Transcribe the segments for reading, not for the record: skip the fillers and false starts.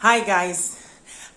Hi guys,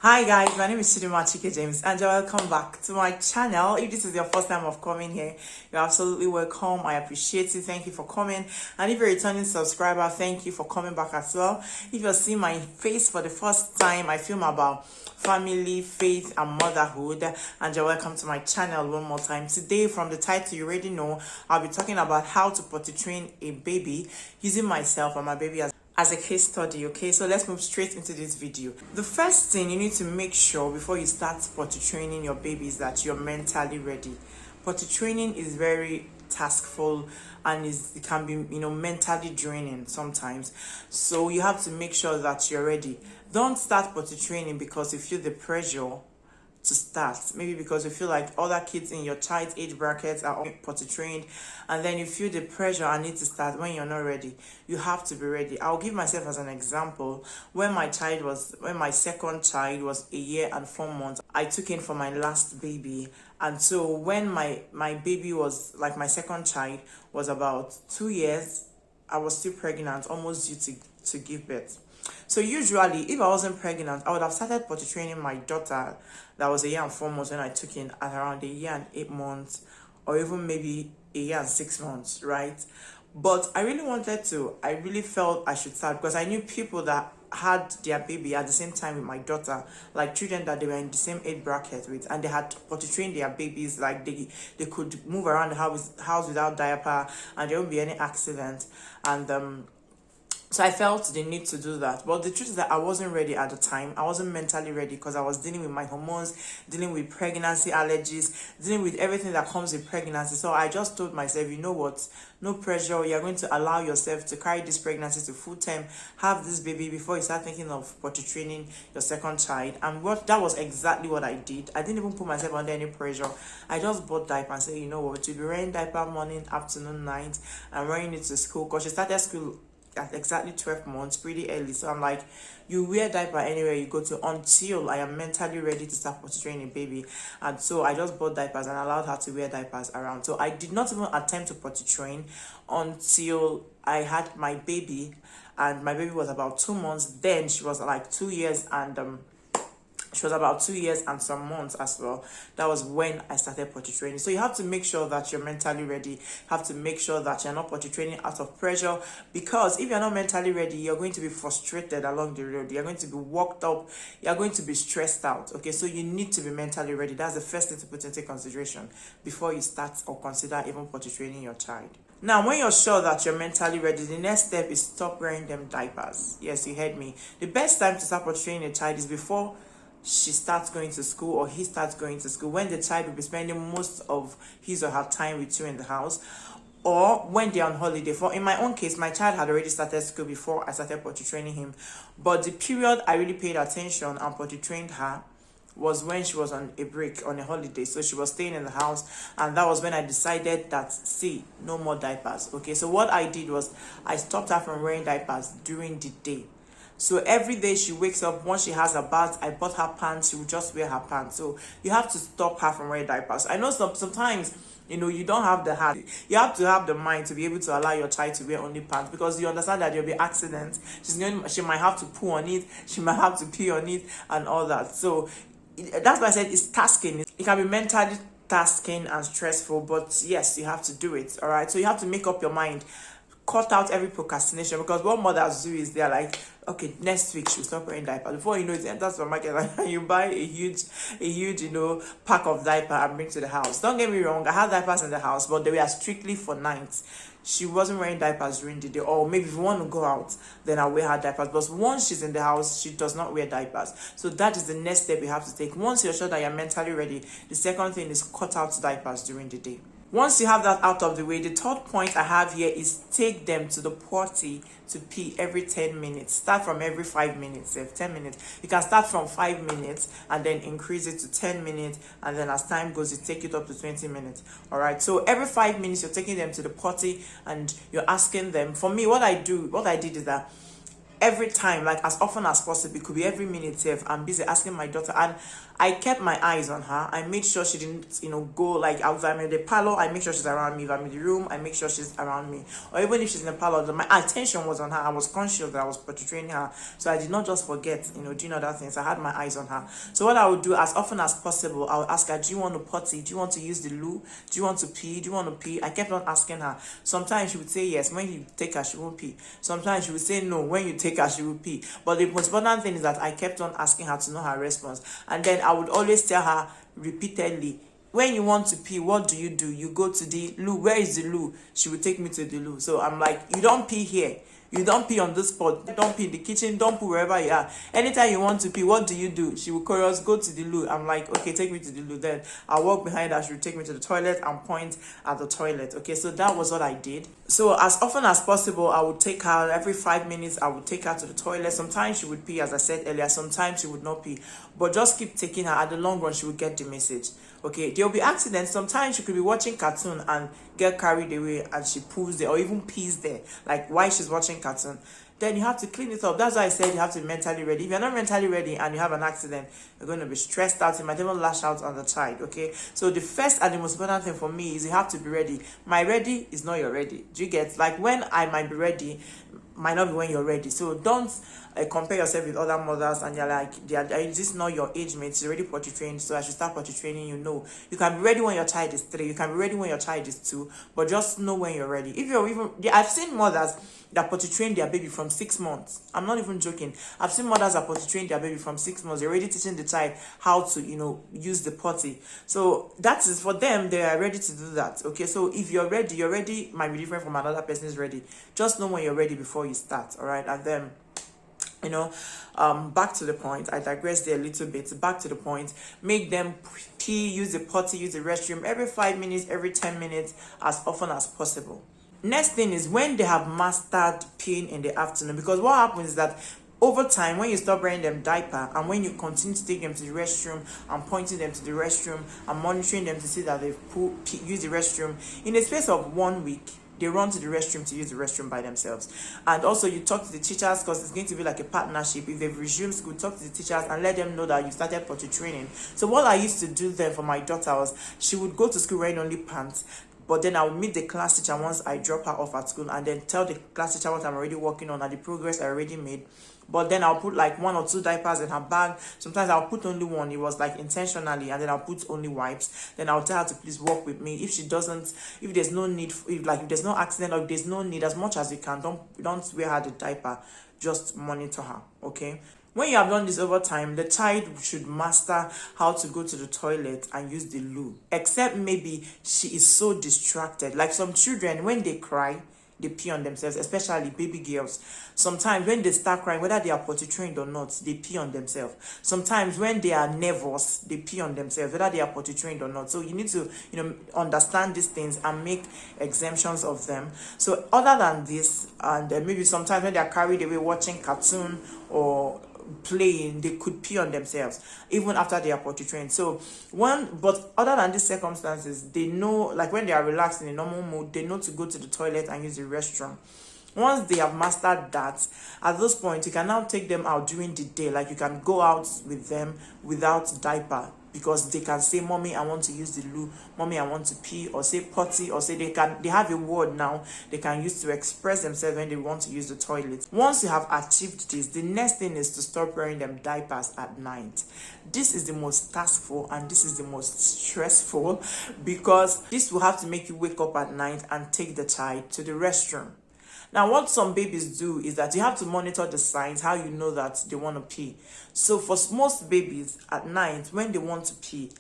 my name is Chike-James and you're welcome back to my channel. If this is your first time of coming here, you're absolutely welcome. I appreciate you. Thank you for coming. And if you're a returning subscriber, thank you for coming back as well. If you're seeing my face for the first time, I film about family, faith and motherhood, and you're welcome to my channel one more time. Today, from the title you already know, I'll be talking about how to potty train a baby using myself and my baby as a case study. Okay, so let's move straight into this video. The first thing you need to make sure before you start potty training your baby is that you're mentally ready. Potty training is very taskful and it can be mentally draining sometimes, so you have to make sure that you're ready. Don't start potty training because you feel the pressure to start, maybe because you feel like other kids in your child's age brackets are all potty trained, and then you feel the pressure and need to start when you're not ready. You have to be ready. I'll give myself as an example. When my second child was 1 year and 4 months, I took in for my last baby, and so when my baby was like, my second child was about 2 years, I was still pregnant, almost due to give birth. So usually, if I wasn't pregnant, I would have started potty training my daughter that was 1 year and 4 months when I took in, at around 1 year and 8 months, or even maybe 1 year and 6 months, right? But I really felt I should start because I knew people that had their baby at the same time with my daughter, like children that they were in the same age bracket with, and they had potty trained their babies, like they could move around the house without diaper and there won't be any accident. And so I felt the need to do that. But the truth is that I wasn't ready at the time. I wasn't mentally ready because I was dealing with my hormones, dealing with pregnancy allergies, dealing with everything that comes with pregnancy. So I just told myself, you know what? No pressure. You're going to allow yourself to carry this pregnancy to full term, have this baby before you start thinking of potty training your second child. And that was exactly what I did. I didn't even put myself under any pressure. I just bought diaper and said, you know what? You'll be wearing diaper morning, afternoon, night, and wearing it to school, because she started school at exactly 12 months, pretty early. So I'm like, you wear diaper anywhere you go to until I am mentally ready to start potty training a baby. And so I just bought diapers and allowed her to wear diapers around. So I did not even attempt to potty train until I had my baby, and my baby was about 2 months. Then she was like 2 years and she was about 2 years and some months as well. That was when I started potty training. So you have to make sure that you're mentally ready. You have to make sure that you're not potty training out of pressure, because if you're not mentally ready, you're going to be frustrated along the road. You're going to be worked up. You're going to be stressed out. Okay, so you need to be mentally ready. That's the first thing to put into consideration before you start or consider even potty training your child. Now, when you're sure that you're mentally ready, the next step is stop wearing them diapers. Yes, you heard me. The best time to start potty training a child is before she starts going to school or he starts going to school, when the child will be spending most of his or her time with you in the house, or when they're on holiday. For in my own case, my child had already started school before I started potty training him, but the period I really paid attention and potty trained her was when she was on a break, on a holiday. So she was staying in the house, and that was when I decided that, see, no more diapers. Okay, so what I did was I stopped her from wearing diapers during the day. So every day she wakes up, once she has a bath, I bought her pants, she will just wear her pants. So you have to stop her from wearing diapers. I know sometimes, you don't have the heart. You have to have the mind to be able to allow your child to wear only pants, because you understand that there'll be accidents. She might have to poo on it, she might have to pee on it and all that. So that's why I said it's tasking. It can be mentally tasking and stressful, but yes, you have to do it. All right, so you have to make up your mind. Cut out every procrastination, because what mothers do is they're like, okay, next week she'll stop wearing diaper. Before you know it, you enter the market and you buy a huge pack of diaper and bring to the house. Don't get me wrong, I had diapers in the house, but they were strictly for nights. She wasn't wearing diapers during the day, or maybe if you want to go out, then I'll wear her diapers. But once she's in the house, she does not wear diapers. So that is the next step you have to take. Once you're sure that you're mentally ready, the second thing is cut out diapers during the day. Once you have that out of the way, the third point I have here is take them to the potty to pee every 10 minutes. Start from every 5 minutes, 10 minutes. You can start from 5 minutes and then increase it to 10 minutes. And then as time goes, you take it up to 20 minutes. All right. So every 5 minutes, you're taking them to the potty and you're asking them. For me, what I did is that every time, like as often as possible. It could be every minute if I'm busy asking my daughter, and I kept my eyes on her. I made sure she didn't, go like if I'm in the parlor, I make sure she's around me. If I'm in the room, I make sure she's around me. Or even if she's in the parlor, my attention was on her. I was conscious that I was potty training her, so I did not just forget, doing other things. I had my eyes on her. So what I would do as often as possible, I would ask her, do you want to potty? Do you want to use the loo? Do you want to pee? Do you want to pee? I kept on asking her. Sometimes she would say yes. When you take her, she won't pee. Sometimes she would say no. When you take her, she will pee. But the most important thing is that I kept on asking her to know her response. And then I would always tell her repeatedly, when you want to pee, what do? You go to the loo. Where is the loo? She would take me to the loo. So I'm like, you don't pee here. You don't pee on this spot. Don't pee in the kitchen. Don't pee wherever you are. Anytime you want to pee, what do? She will chorus, go to the loo. I'm like, okay, take me to the loo. Then I'll walk behind her. She will take me to the toilet and point at the toilet. Okay, so that was what I did. So as often as possible, I would take her every 5 minutes. I would take her to the toilet. Sometimes she would pee, as I said earlier. Sometimes she would not pee. But just keep taking her. At the long run, she will get the message. Okay, there will be accidents. Sometimes she could be watching cartoon and get carried away and she poos there or even pees there, like while she's watching cartoon. Then you have to clean it up. That's why I said you have to be mentally ready. If you're not mentally ready and you have an accident, you're going to be stressed out. You might even lash out on the child. Okay, so the first and the most important thing for me is you have to be ready. My ready is not your ready. Do you get? Like when I might be ready might not be when you're ready. So don't compare yourself with other mothers and you're like, this is not your age mate. She's already potty trained, so I should start potty training. You can be ready when your child is 3. You can be ready when your child is 2, but just know when you're ready. If you're even, I've seen mothers that potty train their baby from 6 months. I'm not even joking. I've seen mothers that potty train their baby from 6 months. They're already teaching the child how to, use the potty. So that is for them. They are ready to do that. Okay, so if you're ready, your ready might be different from another person's ready. Just know when you're ready before you start. All right, and then back to the point. I digress there a little bit. Back to the point. Make them pee, use the potty, use the restroom every 5 minutes, every 10 minutes, as often as possible. Next thing is when they have mastered peeing in the afternoon, because what happens is that over time, when you stop wearing them diaper and when you continue to take them to the restroom and pointing them to the restroom and monitoring them to see that they've used the restroom, in a space of 1 week, they run to the restroom to use the restroom by themselves. And also you talk to the teachers, because it's going to be like a partnership. If they've resumed school, talk to the teachers and let them know that you started potty training. So what I used to do then for my daughter was she would go to school wearing only pants. But then I would meet the class teacher once I drop her off at school and then tell the class teacher what I'm already working on and the progress I already made. But then I'll put like 1 or 2 diapers in her bag. Sometimes I'll put only one. It was like intentionally. And then I'll put only wipes. Then I'll tell her to please walk with me. If she doesn't, if there's no need, if there's no accident or if there's no need, as much as you can, don't wear her the diaper. Just monitor her, okay? When you have done this over time, the child should master how to go to the toilet and use the loo. Except maybe she is so distracted. Like some children, when they cry, they pee on themselves, especially baby girls. Sometimes when they start crying, whether they are potty trained or not, they pee on themselves. Sometimes when they are nervous, they pee on themselves, whether they are potty trained or not. So you need to, understand these things and make exemptions of them. So other than this, and maybe sometimes when they are carried away watching cartoon or playing, they could pee on themselves even after they are potty trained. So but other than these circumstances, they know, like when they are relaxed in a normal mode, they know to go to the toilet and use the restroom. Once they have mastered that, at this point you can now take them out during the day. Like you can go out with them without diaper, because they can say, mommy, I want to use the loo, mommy, I want to pee, or say potty, or say they have a word now they can use to express themselves when they want to use the toilet. Once you have achieved this, the next thing is to stop wearing them diapers at night. This is the most taskful and this is the most stressful, because this will have to make you wake up at night and take the child to the restroom. Now, what some babies do is that you have to monitor the signs, how you know that they want to pee. So for most babies at night, when they want to pee,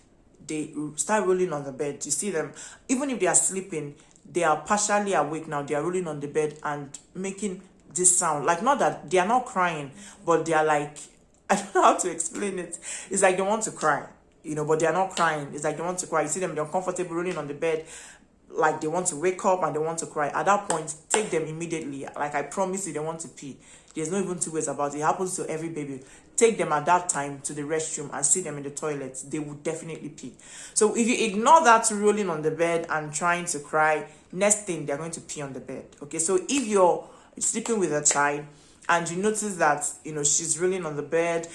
they start rolling on the bed. You see them, even if they are sleeping, they are partially awake now. They are rolling on the bed and making this sound. Like, not that they are not crying, but they are like, I don't know how to explain it. It's like they want to cry, but they are not crying. It's like they want to cry. You see them, they're uncomfortable rolling on the bed, like they want to wake up and they want to cry. At that point, take them immediately. Like I promise you, they want to pee. There's no even 2 ways about it. It happens to every baby. Take them at that time to the restroom and see them in the toilet. They will definitely pee. So if you ignore that rolling on the bed and trying to cry, next thing, they're going to pee on the bed. Okay, so if you're sleeping with a child and you notice that she's rolling on the bed,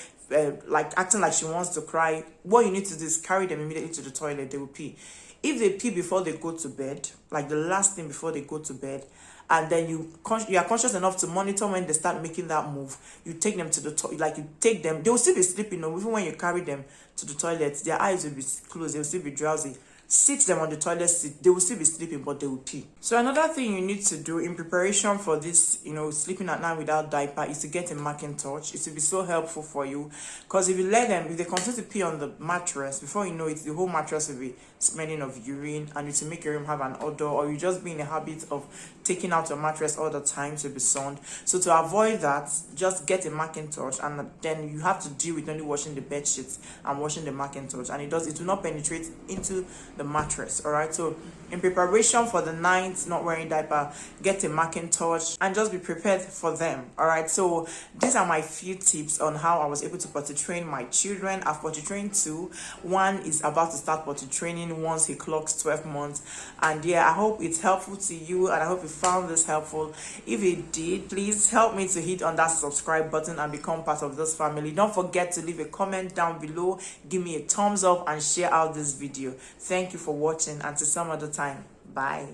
like acting like she wants to cry, what you need to do is carry them immediately to the toilet. They will pee. If they pee before they go to bed, like the last thing before they go to bed, and then you are conscious enough to monitor when they start making that move, you take them to the toilet. Like you take them, they will still be sleeping. Even when you carry them to the toilet, their eyes will be closed, they will still be drowsy. Sit them on the toilet seat, they will still be sleeping, but they will pee. So another thing you need to do in preparation for this, sleeping at night without diaper, is to get a Macintosh. It will be so helpful for you, because if they continue to pee on the mattress, before you know it, the whole mattress will be smelling of urine, and it will make your room have an odor, or you just be in a habit of taking out your mattress all the time to be sunned. So to avoid that, just get a Macintosh, and then you have to deal with only washing the bed sheets and washing the Macintosh, and it will not penetrate into the mattress. All right, so in preparation for the night not wearing diaper, get a Macintosh and just be prepared for them. All right, so these are my few tips on how I was able to potty train my children. I've potty trained 2. One is about to start potty training once he clocks 12 months. And yeah, I hope it's helpful to you, and I hope you found this helpful. If it did, please help me to hit on that subscribe button and become part of this family. Don't forget to leave a comment down below, give me a thumbs up, and share out this video. Thank you for watching. Until some other time. Bye.